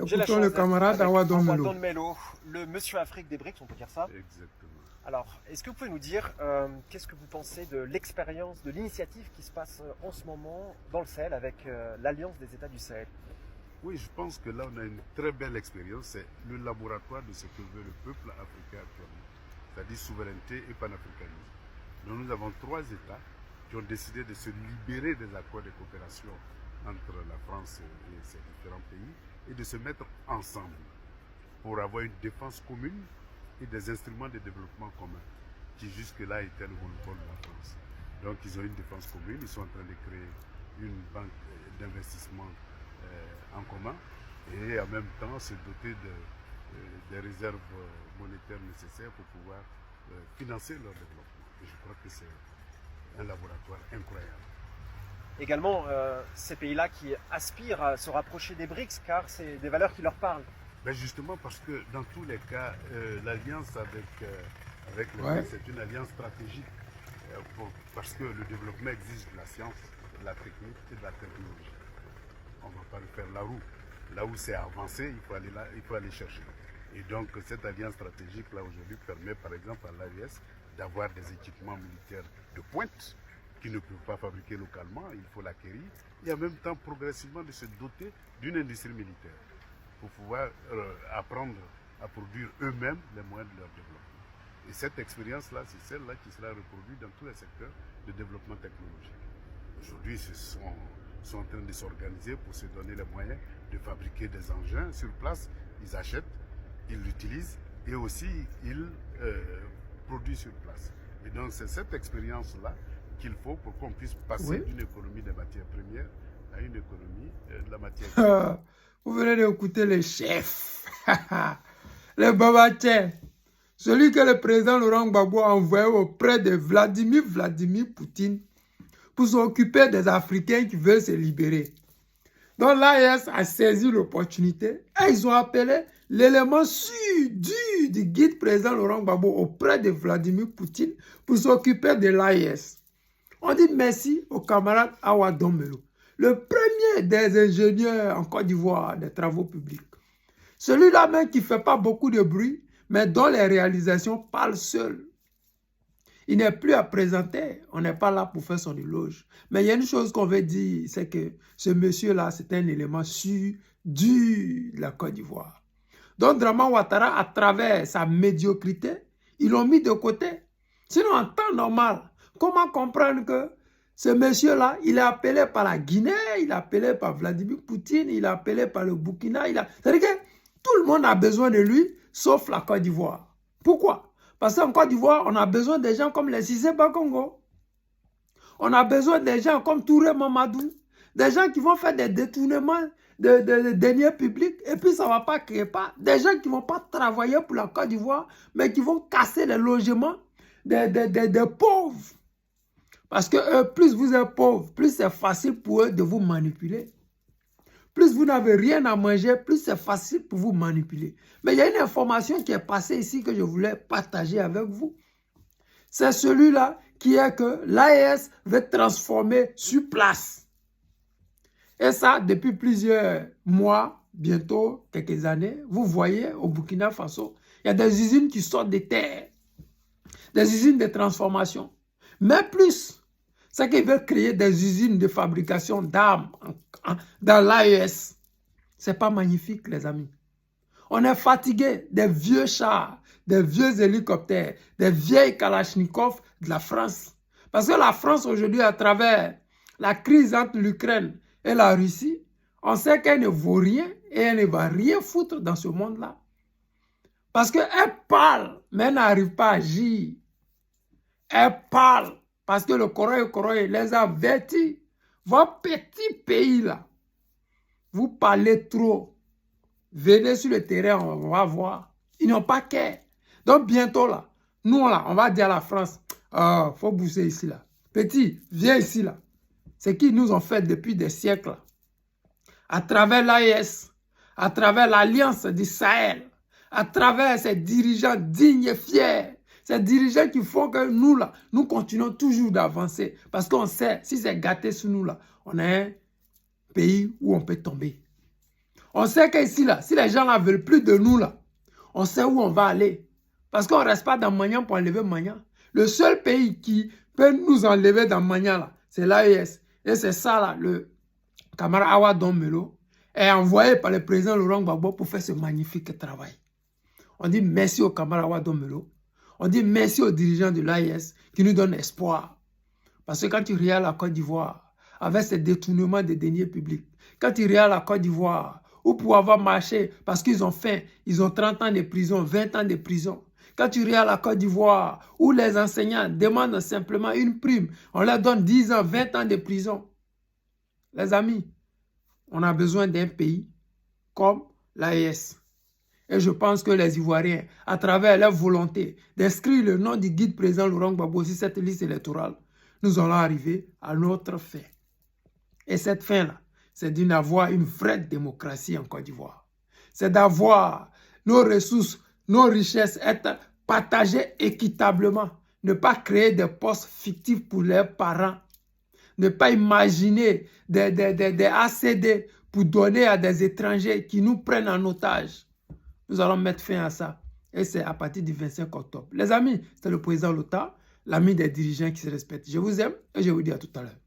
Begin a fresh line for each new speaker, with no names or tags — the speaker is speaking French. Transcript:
J'ai la
Écoutons le
chance d'être
camarade
avec
Awa Don
Awa
Melo.
Don Melo, le monsieur Afrique des BRICS, on peut dire ça.
Exactement.
Alors, est-ce que vous pouvez nous dire qu'est-ce que vous pensez de l'expérience, de l'initiative qui se passe en ce moment dans le Sahel avec l'Alliance des États du Sahel?
Oui, je pense que là, on a une très belle expérience. C'est le laboratoire de ce que veut le peuple africain actuellement, c'est-à-dire souveraineté et panafricanisme. Donc, nous avons 3 États qui ont décidé de se libérer des accords de coopération entre la France et ces différents pays et de se mettre ensemble pour avoir une défense commune et des instruments de développement communs qui jusque-là étaient le monopole de la France. Donc ils ont une défense commune, ils sont en train de créer une banque d'investissement en commun et en même temps se doter des réserves monétaires nécessaires pour pouvoir financer leur développement. Et je crois que c'est un laboratoire incroyable.
Également, ces pays-là qui aspirent à se rapprocher des BRICS car c'est des valeurs qui leur parlent.
Ben justement parce que dans tous les cas, l'alliance avec le
Ouais.
BRICS, c'est une alliance stratégique parce que le développement exige de la science, de la technique et de la technologie. On ne va pas faire la roue. Là où c'est avancé, il faut aller là, il faut aller chercher. Et donc cette alliance stratégique là aujourd'hui permet par exemple à l'AES d'avoir des équipements militaires de pointe qu'ils ne peuvent pas fabriquer localement, il faut l'acquérir, et en même temps progressivement de se doter d'une industrie militaire pour pouvoir apprendre à produire eux-mêmes les moyens de leur développement. Et cette expérience-là, c'est celle-là qui sera reproduite dans tous les secteurs de développement technologique. Aujourd'hui, ils sont en train de s'organiser pour se donner les moyens de fabriquer des engins sur place. Ils achètent, ils l'utilisent et aussi ils produisent sur place. Et donc c'est cette expérience-là qu'il faut pour qu'on puisse passer
Oui.
d'une économie des matières premières à une économie de la matière.
Vous venez d'écouter les chefs. Le Babaché. Celui que le président Laurent Gbagbo a envoyé auprès de Vladimir Poutine pour s'occuper des Africains qui veulent se libérer. Donc l'AES a saisi l'opportunité et ils ont appelé l'élément sûr du guide président Laurent Gbagbo auprès de Vladimir Poutine pour s'occuper de l'AES. On dit merci au camarade Awa Don Melo, le premier des ingénieurs en Côte d'Ivoire des travaux publics. Celui-là même qui ne fait pas beaucoup de bruit, mais dont les réalisations parlent seules. Il n'est plus à présenter, on n'est pas là pour faire son éloge. Mais il y a une chose qu'on veut dire, c'est que ce monsieur-là, c'est un élément sûr de la Côte d'Ivoire. Donc Draman Ouattara, à travers sa médiocrité, ils l'ont mis de côté. Sinon, en temps normal, comment comprendre que ce monsieur-là, il est appelé par la Guinée, il est appelé par Vladimir Poutine, il est appelé par le Burkina. C'est-à-dire que tout le monde a besoin de lui, sauf la Côte d'Ivoire. Pourquoi? Parce qu'en Côte d'Ivoire, on a besoin des gens comme les Cissé Bakongo. On a besoin des gens comme Touré Mamadou. Des gens qui vont faire des détournements de deniers publics et puis ça ne va pas créer pas. Des gens qui ne vont pas travailler pour la Côte d'Ivoire, mais qui vont casser les logements des pauvres. Parce que plus vous êtes pauvre, plus c'est facile pour eux de vous manipuler. Plus vous n'avez rien à manger, plus c'est facile pour vous manipuler. Mais il y a une information qui est passée ici que je voulais partager avec vous. C'est celui-là qui est que l'AES veut transformer sur place. Et ça, depuis plusieurs mois, bientôt quelques années, vous voyez au Burkina Faso, il y a des usines qui sortent des terres, des usines de transformation. Mais plus, c'est qu'ils veulent créer des usines de fabrication d'armes dans l'AES. Ce n'est pas magnifique, les amis. On est fatigué des vieux chars, des vieux hélicoptères, des vieilles Kalachnikov de la France. Parce que la France aujourd'hui, à travers la crise entre l'Ukraine et la Russie, on sait qu'elle ne vaut rien et elle ne va rien foutre dans ce monde-là. Parce qu'elle parle, mais elle n'arrive pas à agir. Elle parle parce que le Coroï les a avertis. Vos petits pays-là, vous parlez trop. Venez sur le terrain, on va voir. Ils n'ont pas qu'à. Donc bientôt là, nous là, on va dire à la France, faut bouger ici là. Petit, viens ici là. C'est qu'ils nous ont fait depuis des siècles là. À travers l'AES, à travers l'Alliance du Sahel, à travers ces dirigeants dignes et fiers, ces dirigeants qui font que nous là, nous continuons toujours d'avancer. Parce qu'on sait, si c'est gâté sur nous là, on est un pays où on peut tomber. On sait qu'ici, là, si les gens ne veulent plus de nous, là, on sait où on va aller. Parce qu'on ne reste pas dans Magnan pour enlever Magnan. Le seul pays qui peut nous enlever dans Magnan, là, c'est l'AES. Et c'est ça, là, le camarade Awa Dombelo est envoyé par le président Laurent Gbagbo pour faire ce magnifique travail. On dit merci au camarade Awa Dombelo. On dit merci aux dirigeants de l'AES qui nous donnent espoir. Parce que quand tu regardes la Côte d'Ivoire, avec ces détournements des deniers publics, quand tu regardes la Côte d'Ivoire, où pour avoir marché, parce qu'ils ont faim, ils ont 30 ans de prison, 20 ans de prison. Quand tu regardes la Côte d'Ivoire, où les enseignants demandent simplement une prime, on leur donne 10 ans, 20 ans de prison. Les amis, on a besoin d'un pays comme l'AES. Et je pense que les Ivoiriens, à travers leur volonté d'inscrire le nom du guide président Laurent Gbagbo sur cette liste électorale, nous allons arriver à notre fin. Et cette fin-là, c'est d'avoir une vraie démocratie en Côte d'Ivoire. C'est d'avoir nos ressources, nos richesses être partagées équitablement. Ne pas créer des postes fictifs pour leurs parents. Ne pas imaginer des ACD pour donner à des étrangers qui nous prennent en otage. Nous allons mettre fin à ça. Et c'est à partir du 25 octobre. Les amis, c'est le président Lota, l'ami des dirigeants qui se respectent. Je vous aime et je vous dis à tout à l'heure.